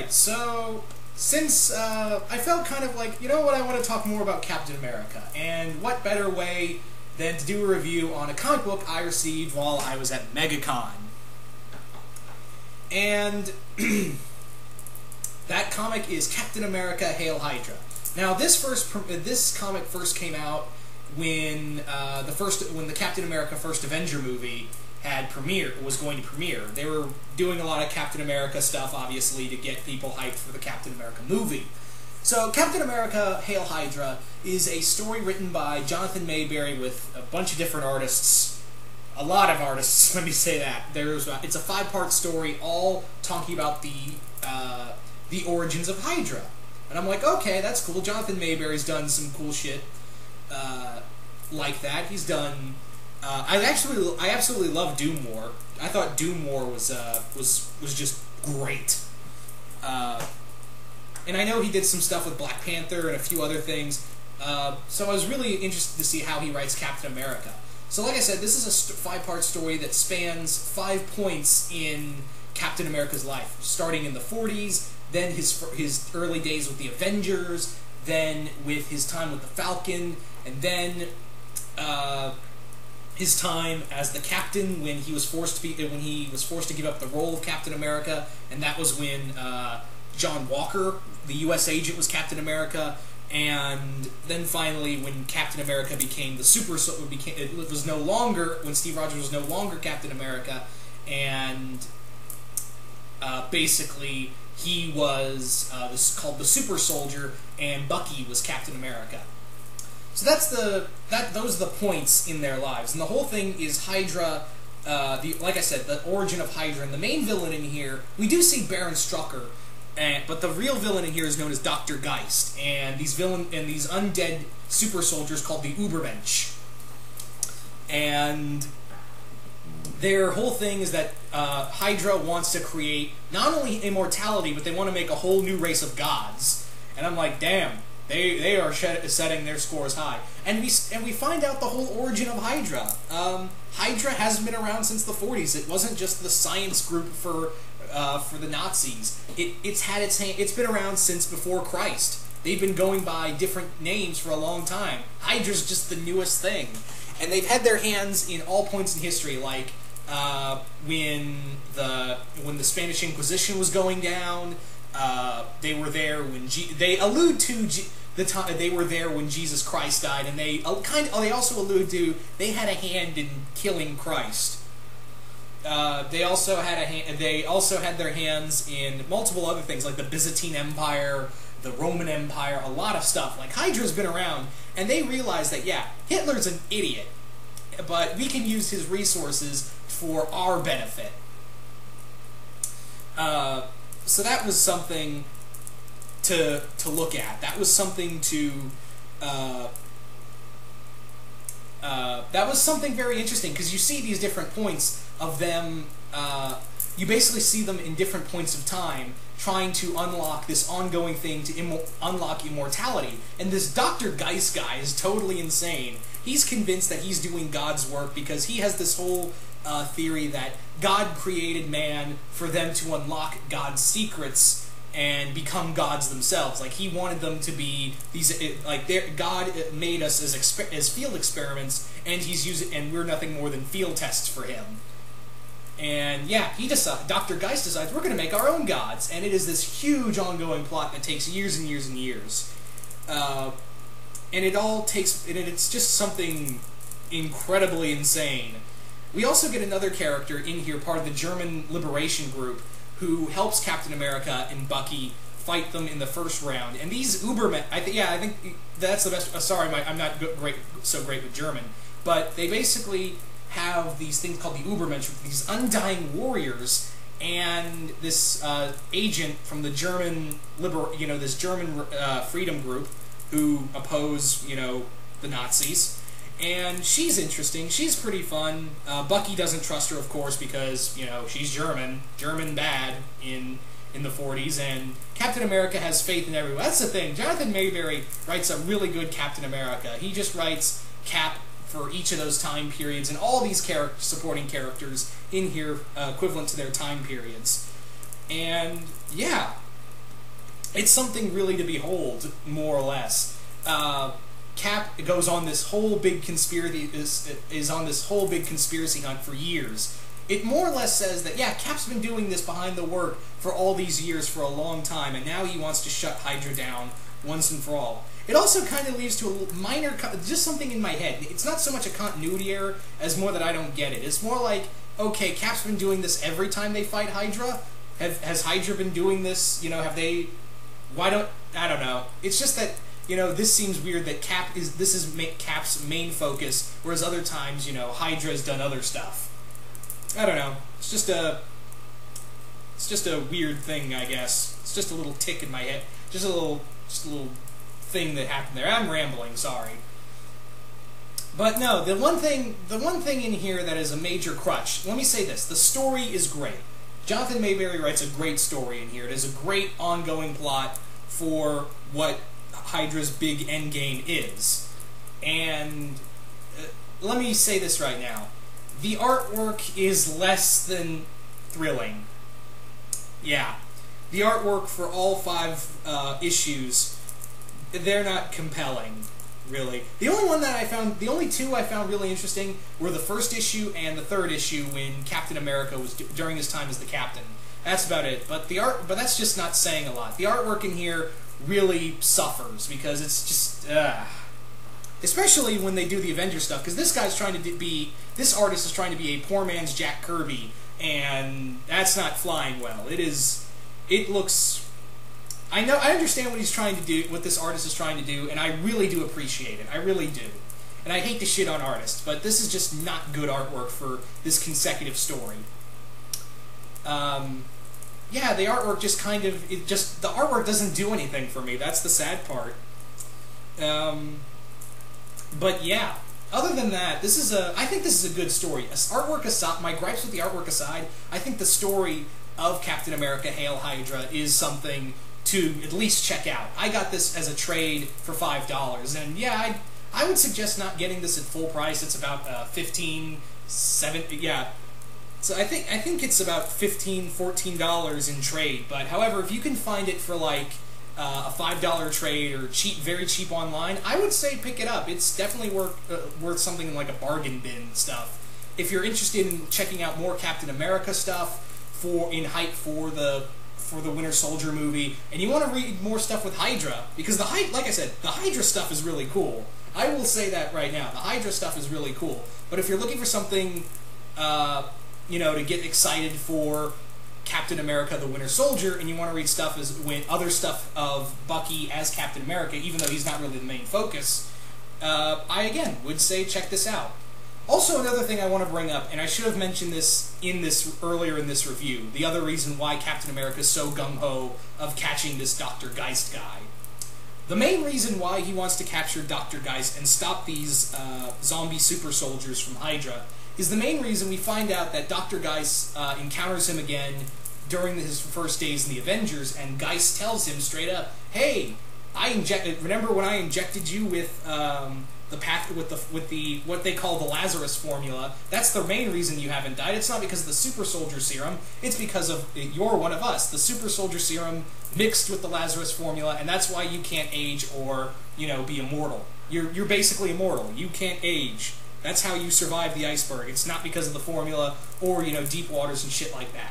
Alright, so since I felt kind of like, you know what, I want to talk more about Captain America, and what better way than to do a review on a comic book I received while I was at MegaCon. And that comic is Captain America: Hail Hydra. Now, this comic first came out when when the Captain America First Avenger movie was going to premiere. They were doing a lot of Captain America stuff, obviously, to get people hyped for the Captain America movie. So, Captain America: Hail Hydra is a story written by Jonathan Mayberry with a bunch of different artists. A lot of artists, let me say that. It's a 5-part story, all talking about the origins of Hydra. And I'm like, okay, that's cool. Jonathan Mayberry's done some cool shit like that. He's done... I absolutely love Doom War. I thought Doom War was just great. And I know he did some stuff with Black Panther and a few other things. So I was really interested to see how he writes Captain America. So like I said, this is a 5-part story that spans 5 points in Captain America's life, starting in the 40s, then his early days with the Avengers, then with his time with the Falcon, and then his time as the Captain when he was forced to give up the role of Captain America, and that was when John Walker, the U.S. agent, was Captain America, and then finally when Captain America became when Steve Rogers was no longer Captain America, and basically he was called the Super Soldier, and Bucky was Captain America. So those are the points in their lives, and the whole thing is Hydra. Like I said, the origin of Hydra, and the main villain in here, we do see Baron Strucker, but the real villain in here is known as Dr. Geist, and these undead super soldiers called the Ubermensch. And their whole thing is that Hydra wants to create not only immortality, but they want to make a whole new race of gods. And I'm like, damn, they are setting their scores high. And we find out the whole origin of Hydra. Hydra hasn't been around since the 40s. It wasn't just the science group for the Nazis. It's been around since before Christ. They've been going by different names for a long time. Hydra's just the newest thing. And they've had their hands in all points in history, like when the Spanish Inquisition was going down. They were there when they allude to they were there when Jesus Christ died, and they also allude to they had a hand in killing Christ. They also had their hands in multiple other things, like the Byzantine Empire, the Roman Empire, a lot of stuff. Like, Hydra's been around, and they realized that, yeah, Hitler's an idiot, but we can use his resources for our benefit. So that was something to look at. That was something that was something very interesting, because you see these different points of them. You basically see them in different points of time, trying to unlock this ongoing thing to unlock immortality. And this Dr. Geist guy is totally insane. He's convinced that he's doing God's work because he has this whole theory that God created man for them to unlock God's secrets and become gods themselves. Like, he wanted them to be these, God made us as field experiments, and we're nothing more than field tests for him. And yeah, Dr. Geist decides we're going to make our own gods, and it is this huge ongoing plot that takes years and years and years. And it's just something incredibly insane. We also get another character in here, part of the German Liberation Group, who helps Captain America and Bucky fight them in the first round. And these Ubermen, I think that's the best. Sorry, I'm not so great with German, but they basically have these things called the Ubermensch, these undying warriors, and this agent from the German German freedom group who oppose the Nazis. And she's interesting. She's pretty fun. Bucky doesn't trust her, of course, because she's German bad in the 40s, and Captain America has faith in everyone. That's the thing. Jonathan Mayberry writes a really good Captain America. He just writes Cap for each of those time periods, and all these supporting characters in here equivalent to their time periods. And yeah, it's something really to behold, more or less. Cap goes on this whole big conspiracy is on this whole big conspiracy hunt for years. It more or less says that, yeah, Cap's been doing this behind the work for all these years, for a long time, and now he wants to shut Hydra down once and for all. It also kind of leads to a minor, just something in my head. It's not so much a continuity error as more that I don't get it. It's more like, okay, Cap's been doing this every time they fight Hydra. Has Hydra been doing this? You know, have they? I don't know. It's just that, you know, this seems weird that this is Cap's main focus, whereas other times, you know, Hydra's done other stuff. I don't know. It's just a weird thing, I guess. It's just a little tick in my head. Just a little thing that happened there. I'm rambling, sorry. But no, the one thing in here that is a major crutch. Let me say this: the story is great. Jonathan Mayberry writes a great story in here. It is a great ongoing plot for what Hydra's big endgame is. And let me say this right now. The artwork is less than thrilling. Yeah. The artwork for all 5 issues, they're not compelling, really. The only 2 I found really interesting were the first issue and the 3rd issue when Captain America was during his time as the Captain. That's about it. But that's just not saying a lot. The artwork in here really suffers because it's just especially when they do the Avengers stuff, because this artist is trying to be a poor man's Jack Kirby, and that's not flying well. It looks, I understand what he's trying to do, what this artist is trying to do, and I really do appreciate it. I really do. And I hate to shit on artists, but this is just not good artwork for this consecutive story. Yeah, the artwork just the artwork doesn't do anything for me. That's the sad part. But yeah, other than that, I think this is a good story. Artwork aside, my gripes with the artwork aside, I think the story of Captain America Hail Hydra is something to at least check out. I got this as a trade for $5, and yeah, I would suggest not getting this at full price. It's about $15, $17, yeah. So I think it's about $15, $14 in trade. But however, if you can find it for like a $5 trade or very cheap online, I would say pick it up. It's definitely worth something like a bargain bin stuff. If you're interested in checking out more Captain America stuff for the Winter Soldier movie, and you want to read more stuff with Hydra, because like I said, the Hydra stuff is really cool. I will say that right now. The Hydra stuff is really cool. But if you're looking for something, you know, to get excited for Captain America the Winter Soldier, and you want to read other stuff of Bucky as Captain America, even though he's not really the main focus, I again would say check this out. Also, another thing I want to bring up, and I should have mentioned this earlier in this review, the other reason why Captain America is so gung-ho of catching this Dr. Geist guy. The main reason why he wants to capture Dr. Geist and stop these zombie super soldiers from Hydra is the main reason we find out that Dr. Geist encounters him again during his first days in the Avengers, and Geist tells him straight up, "Hey, remember when I injected you with what they call the Lazarus formula? That's the main reason you haven't died. It's not because of the super soldier serum. It's because of you're one of us. The super soldier serum mixed with the Lazarus formula, and that's why you can't age or, you know, be immortal. You're basically immortal. You can't age. That's how you survive the iceberg. It's not because of the formula or, you know, deep waters and shit like that.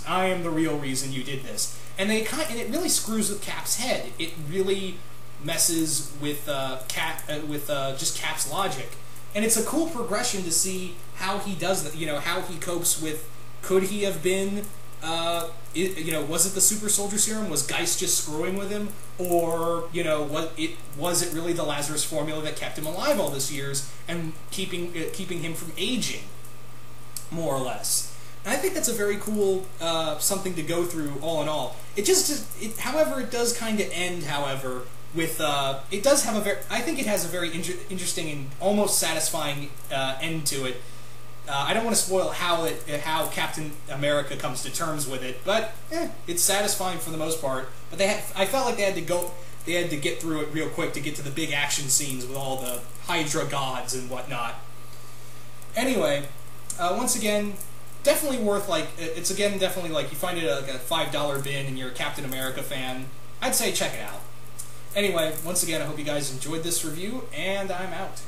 I am the real reason you did this." And it really screws with Cap's head. It really messes with just Cap's logic, and it's a cool progression to see how he does that. You know, how he copes with. Could he have been? You know, was it the super soldier serum? Was Geist just screwing with him, or, you know, was it really the Lazarus formula that kept him alive all these years and keeping him from aging, more or less? And I think that's a very cool something to go through. All in all, however, it does kind of end. However, with it does have I think it has a very interesting and almost satisfying end to it. I don't want to spoil how Captain America comes to terms with it, but it's satisfying for the most part. But I felt like they had to get through it real quick to get to the big action scenes with all the Hydra gods and whatnot. Anyway, once again, definitely worth, like, it's again definitely like you find it at like a $5 bin and you're a Captain America fan. I'd say check it out. Anyway, once again, I hope you guys enjoyed this review, and I'm out.